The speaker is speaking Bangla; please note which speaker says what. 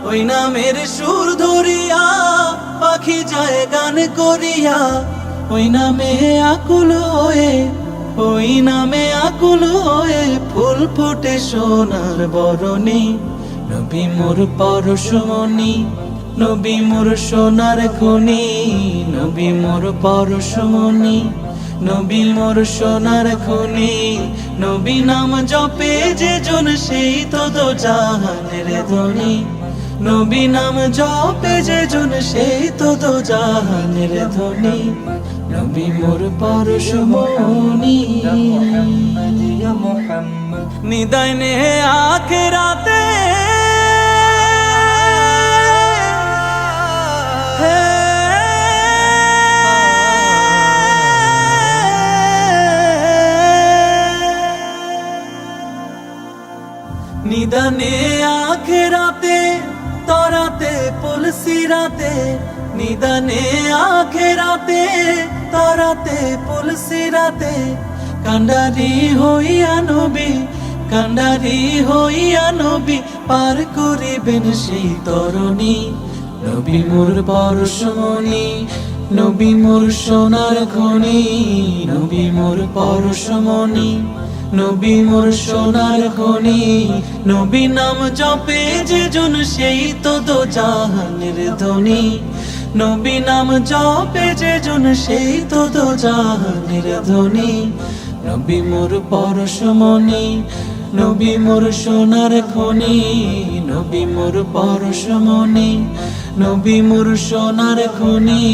Speaker 1: ওই নামের সুর ধরিয়া পাখি যায় গান করিয়া, ওই নামে আকুল হয়ে, ওই নামে আকুল হয়ে ফুল ফুটে সোনার বরণী। নবী মোর পরশমণি, নবী মোর সোনার খনি, নবী মোর পরশমণি, নবী মোর সোনার খনি। নবী নাম জপে যে জন সেই তো দোজাহানের ধনী, নবী নাম জপে যে জন সেই তো দোজাহানের ধনী। নবী মোর পরশমণি, নিদায় নে আখিরাতে নিদানে আখিরাতে তরাতে পুলসিরাতে, নিদানে আখিরাতে তরাতে পুলসিরাতে। কান্ডারি হইয়া নবী, কান্ডারি হইয়া নবী পার করিবেন সেই তরণী। নবী মোর পরশমণি, নবী মোর সোনার খনি, নবী মোর পরশমণি, নবী মোর সোনার খনি। নবী নাম জপে যে জন সেই তো দোজাহানের ধনী, নবী নাম জপে যে জন সেই তো দোজাহানের ধনী। নবী মোর পরশমণি, নবী মোর সোনার খনি, নবী মোর পরশমণি, নবী মোর সোনার খনি।